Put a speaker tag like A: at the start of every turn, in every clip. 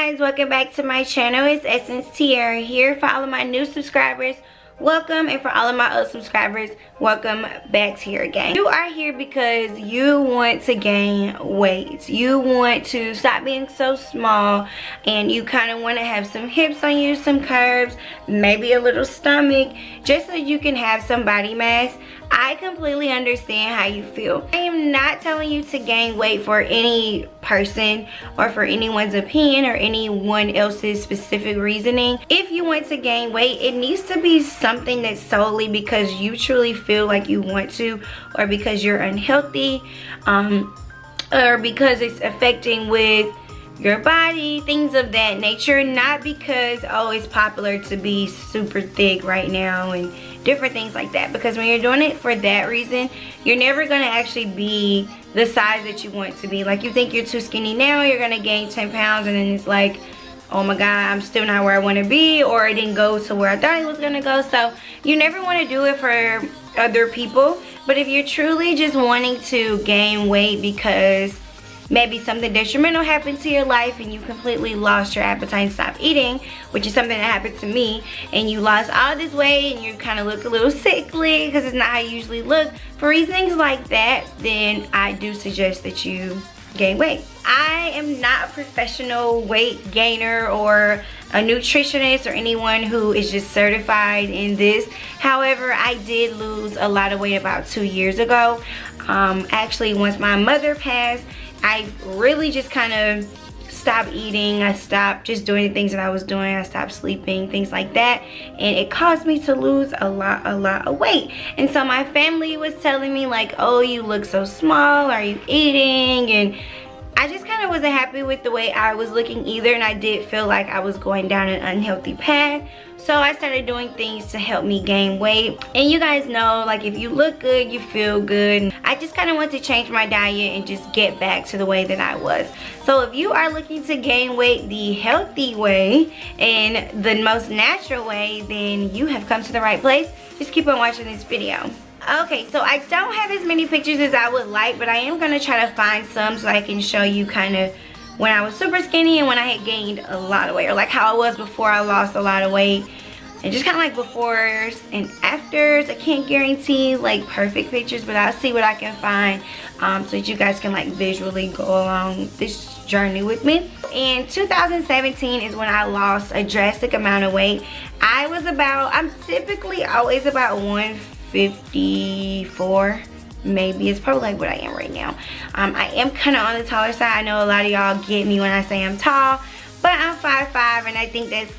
A: guys, welcome back to my channel. It's Essence Tiara here. For all of my new subscribers, welcome, and for all of my old subscribers, welcome back here again. You are here because you want to gain weight. You want to stop being so small, and you kind of want to have some hips on you, some curves, maybe a little stomach, just so you can have some body mass. I completely understand how you feel. I am not telling you to gain weight for any person or for anyone's opinion or anyone else's specific reasoning. If you want to gain weight, it needs to be something that's solely because you truly feel like you want to, or because you're unhealthy, or because it's affecting with your body, things of that nature. Not because, oh, it's popular to be super thick right now and different things like that. Because when you're doing it for that reason, you're never going to actually be the size that you want to be. Like, you think you're too skinny now, you're going to gain 10 pounds, and then it's like, oh my god, I'm still not where I want to be, or it didn't go to where I thought it was going to go. So you never want to do it for other people. But if you're truly just wanting to gain weight because maybe something detrimental happened to your life and you completely lost your appetite and stopped eating, which is something that happened to me, and you lost all this weight and you kind of look a little sickly because it's not how you usually look, for reasons like that, then I do suggest that you gain weight. I am not a professional weight gainer or a nutritionist or anyone who is just certified in this. However, I did lose a lot of weight about 2 years ago. Actually, once my mother passed, I really just kind of stopped eating. I stopped just doing the things that I was doing. I stopped sleeping, things like that, and it caused me to lose a lot of weight. And so my family was telling me like, oh, you look so small, are you eating? And I just kind of wasn't happy with the way I was looking either, and I did feel like I was going down an unhealthy path. So I started doing things to help me gain weight. And you guys know, like, if you look good, you feel good. I just kind of want to change my diet and just get back to the way that I was. So if you are looking to gain weight the healthy way and the most natural way, then you have come to the right place. Just keep on watching this video. Okay, so I don't have as many pictures as I would like, but I am going to try to find some so I can show you kind of when I was super skinny and when I had gained a lot of weight, or like how I was before I lost a lot of weight, and just kind of like befores and afters. I can't guarantee like perfect pictures, but I'll see what I can find so that you guys can like visually go along this journey with me. In 2017 is when I lost a drastic amount of weight. I'm typically always about 154, maybe. It's probably like what I am right now. I am kind of on the taller side. I know a lot of y'all get me when I say I'm tall, but I'm 5'5", and I think that's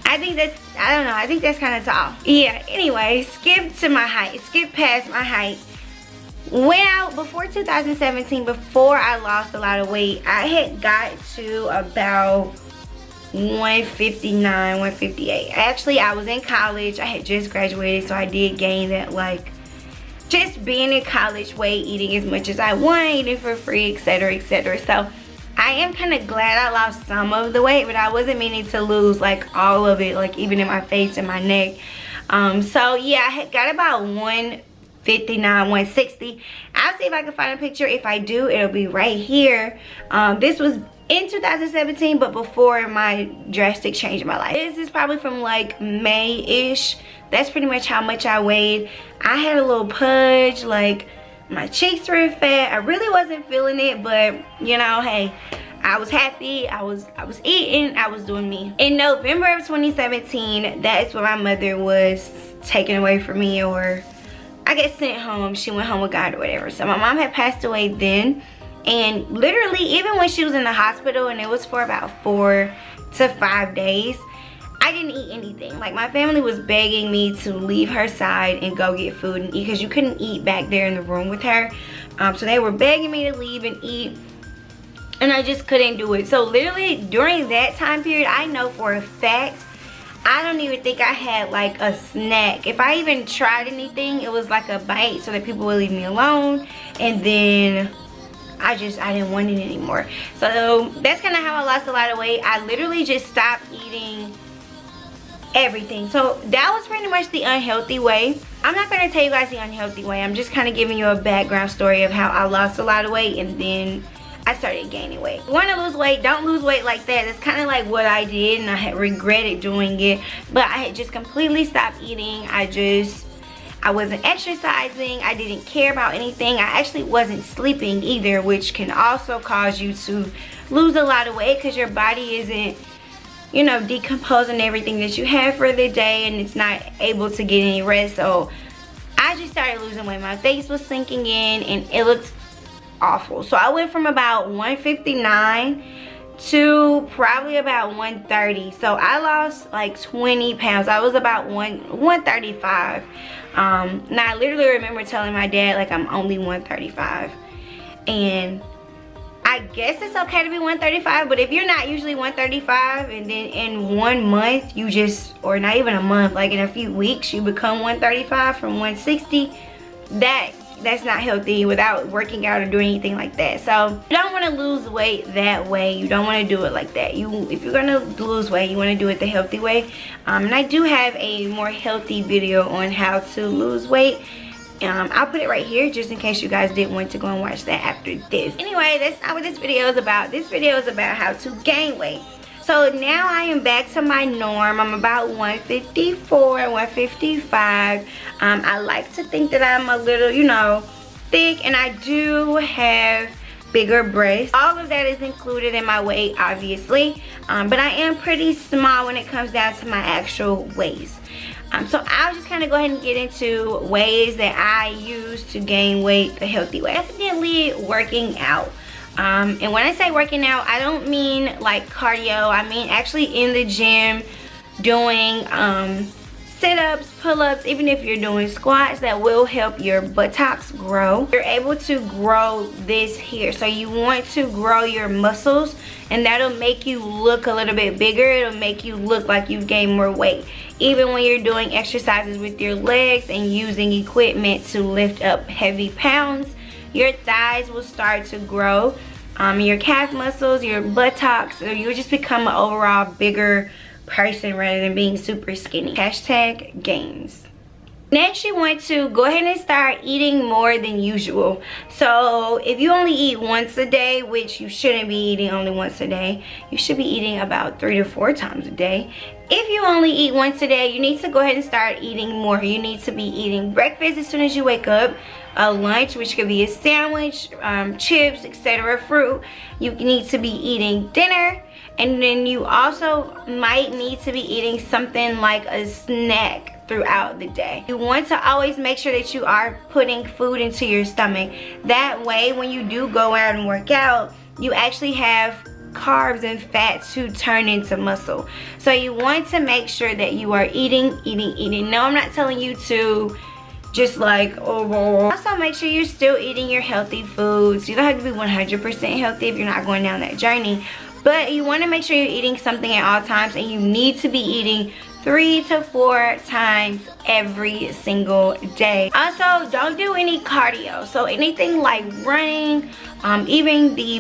A: I don't know, I think that's kind of tall. Yeah, anyway, skip past my height. Before 2017, before I lost a lot of weight, I had got to about 159, 158. Actually, I was in college. I had just graduated, so I did gain that, like, just being in college weight, eating as much as I want, eating for free, etc., etc. So I am kind of glad I lost some of the weight, but I wasn't meaning to lose like all of it, like even in my face and my neck. So yeah, I had got about 159, 160. I'll see if I can find a picture. If I do, it'll be right here. This was in 2017, but before my drastic change in my life. This is probably from like May-ish. That's pretty much how much I weighed. I had a little pudge, like my cheeks were fat. I really wasn't feeling it, but you know, hey, I was happy. I was eating. I was doing me. In November of 2017, that is when my mother was taken away from me, or I guess sent home. She went home with God or whatever. So my mom had passed away then, and literally even when she was in the hospital, and it was for about 4 to 5 days, I didn't eat anything. Like, my family was begging me to leave her side and go get food and eat, because you couldn't eat back there in the room with her. So they were begging me to leave and eat, and I just couldn't do it. So literally during that time period, I know for a fact, I don't even think I had like a snack. If I even tried anything, it was like a bite so that people would leave me alone, and then I didn't want it anymore. So that's kind of how I lost a lot of weight. I literally just stopped eating everything. So that was pretty much the unhealthy way. I'm not going to tell you guys the unhealthy way. I'm just kind of giving you a background story of how I lost a lot of weight, and then I started gaining weight. You want to lose weight, don't lose weight like that. That's kind of like what I did, and I had regretted doing it. But I had just completely stopped eating. I wasn't exercising. I didn't care about anything. I actually wasn't sleeping either, which can also cause you to lose a lot of weight because your body isn't, you know, decomposing everything that you have for the day, and it's not able to get any rest. So I just started losing weight. My face was sinking in and it looked awful. So I went from about 159 to probably about 130. So I lost like 20 pounds. I was about 135. Now I literally remember telling my dad like I'm only 135, and I guess it's okay to be 135, but if you're not usually 135 and then in 1 month you just, or not even a month, like in a few weeks you become 135 from 160, that's not healthy without working out or doing anything like that. So you don't want to lose weight that way. You don't want to do it like that. If you're going to lose weight, you want to do it the healthy way. And I do have a more healthy video on how to lose weight. I'll put it right here just in case you guys did want to go and watch that after this. Anyway, that's not what this video is about. This video is about how to gain weight. So now I am back to my norm. I'm about 154, 155. I like to think that I'm a little, you know, thick, and I do have bigger breasts. All of that is included in my weight, obviously. But I am pretty small when it comes down to my actual waist. So I'll just kind of go ahead and get into ways that I use to gain weight the healthy way. Definitely working out. And when I say working out, I don't mean like cardio. I mean actually in the gym doing sit-ups, pull-ups, even if you're doing squats. That will help your buttocks grow. You're able to grow this here. So you want to grow your muscles, and that'll make you look a little bit bigger. It'll make you look like you've gained more weight. Even when you're doing exercises with your legs and using equipment to lift up heavy pounds, your thighs will start to grow, your calf muscles, your buttocks, or you'll just become an overall bigger person rather than being super skinny. Hashtag gains. Next, you want to go ahead and start eating more than usual. So if you only eat once a day, which you shouldn't be eating only once a day, you should be eating about 3 to 4 times a day. If you only eat once a day, you need to go ahead and start eating more. You need to be eating breakfast as soon as you wake up, a lunch, which could be a sandwich, chips, etc., fruit. You need to be eating dinner, and then you also might need to be eating something like a snack throughout the day. You want to always make sure that you are putting food into your stomach. That way, when you do go out and work out, you actually have carbs and fats to turn into muscle. So you want to make sure that you are eating. No, I'm not telling you to just like, oh. Also make sure you're still eating your healthy foods. You don't have to be 100% healthy if you're not going down that journey, but you want to make sure you're eating something at all times, and you need to be eating 3 to 4 times every single day. Also, don't do any cardio. So anything like running, even the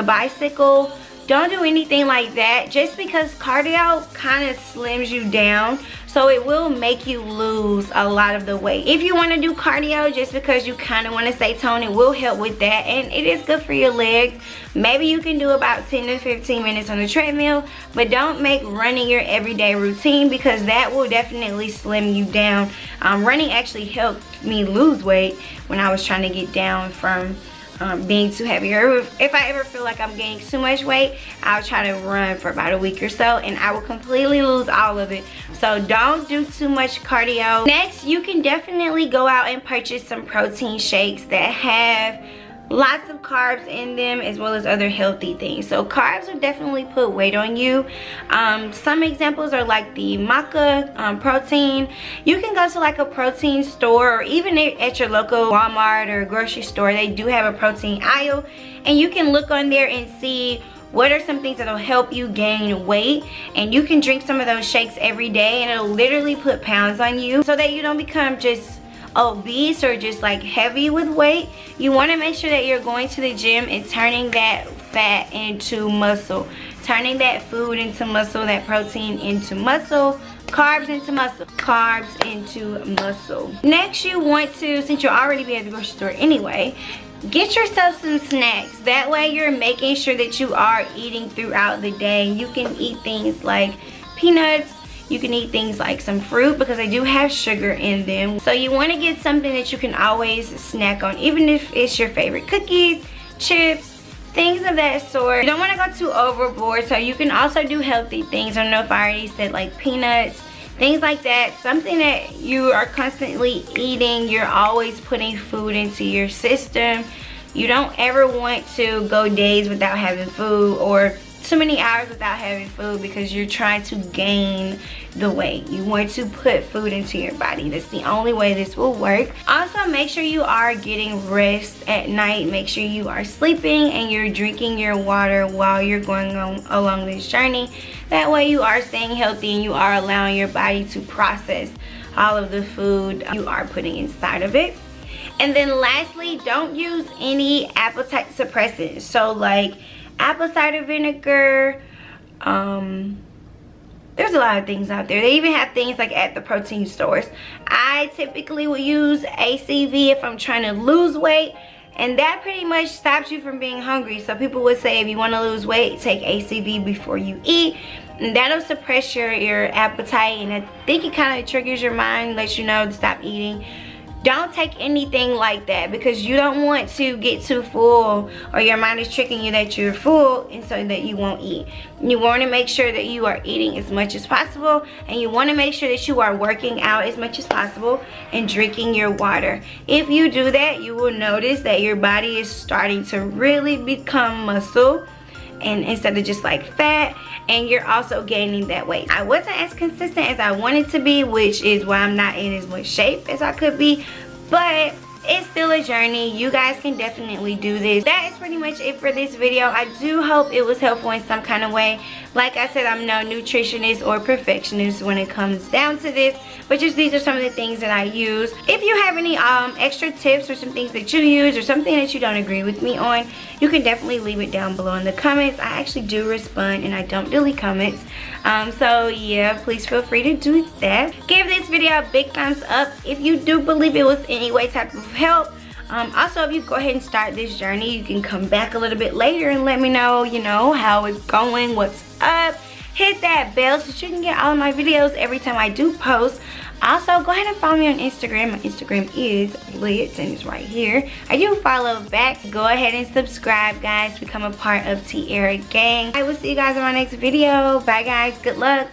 A: bicycle, don't do anything like that, just because cardio kind of slims you down. So it will make you lose a lot of the weight. If you want to do cardio just because you kind of want to stay toned, it will help with that, and it is good for your legs. Maybe you can do about 10 to 15 minutes on the treadmill, but don't make running your everyday routine, because that will definitely slim you down. Running actually helped me lose weight when I was trying to get down from being too heavy. Or if I ever feel like I'm gaining too much weight, I'll try to run for about a week or so, and I will completely lose all of it. So don't do too much cardio. Next, you can definitely go out and purchase some protein shakes that have lots of carbs in them, as well as other healthy things. So carbs will definitely put weight on you. Some examples are like the maca protein. You can go to like a protein store, or even at your local Walmart or grocery store, they do have a protein aisle, and you can look on there and see what are some things that will help you gain weight, and you can drink some of those shakes every day, and it'll literally put pounds on you so that you don't become just obese or just like heavy with weight. You want to make sure that you're going to the gym and turning that fat into muscle, turning that food into muscle, that protein into muscle, carbs into muscle, carbs into muscle. Next, you want to, since you'll already be at the grocery store anyway, get yourself some snacks. That way you're making sure that you are eating throughout the day. You can eat things like peanuts. You can eat things like some fruit because they do have sugar in them. So you want to get something that you can always snack on, even if it's your favorite cookies, chips, things of that sort. You don't want to go too overboard, so you can also do healthy things. I don't know if I already said, like peanuts, things like that. Something that you are constantly eating. You're always putting food into your system. You don't ever want to go days without having food, or too many hours without having food, because you're trying to gain the weight. You want to put food into your body. That's the only way this will work. Also, make sure you are getting rest at night. Make sure you are sleeping and you're drinking your water while you're going along this journey. That way you are staying healthy and you are allowing your body to process all of the food you are putting inside of it. And then lastly, don't use any appetite suppressants. So like apple cider vinegar, there's a lot of things out there. They even have things like at the protein stores. I typically will use ACV if I'm trying to lose weight, and that pretty much stops you from being hungry. So people would say if you want to lose weight, take ACV before you eat, and that'll suppress your appetite, and I think it kind of triggers your mind, lets you know to stop eating. Don't take anything like that, because you don't want to get too full, or your mind is tricking you that you're full and so that you won't eat. You want to make sure that you are eating as much as possible, and you want to make sure that you are working out as much as possible and drinking your water. If you do that, you will notice that your body is starting to really become muscle, and instead of just like fat, and you're also gaining that weight. I wasn't as consistent as I wanted to be, which is why I'm not in as much shape as I could be, but it's still a journey. You guys can definitely do this. That is pretty much it for this video. I do hope it was helpful in some kind of way. Like I said, I'm no nutritionist or perfectionist when it comes down to this, but just these are some of the things that I use. If you have any extra tips or some things that you use or something that you don't agree with me on, you can definitely leave it down below in the comments. I actually do respond and I don't delete comments. So yeah, please feel free to do that. Give this video a big thumbs up if you do believe it was any way type of help. Also, if you go ahead and start this journey, you can come back a little bit later and let me know, you know, how it's going, what's up. Hit that bell so you can get all of my videos every time I do post. Also, go ahead and follow me on Instagram. My Instagram is lit and it's right here. I do follow back. Go ahead and subscribe, guys. Become a part of Tiara Gang. I will see you guys in my next video. Bye, guys. Good luck.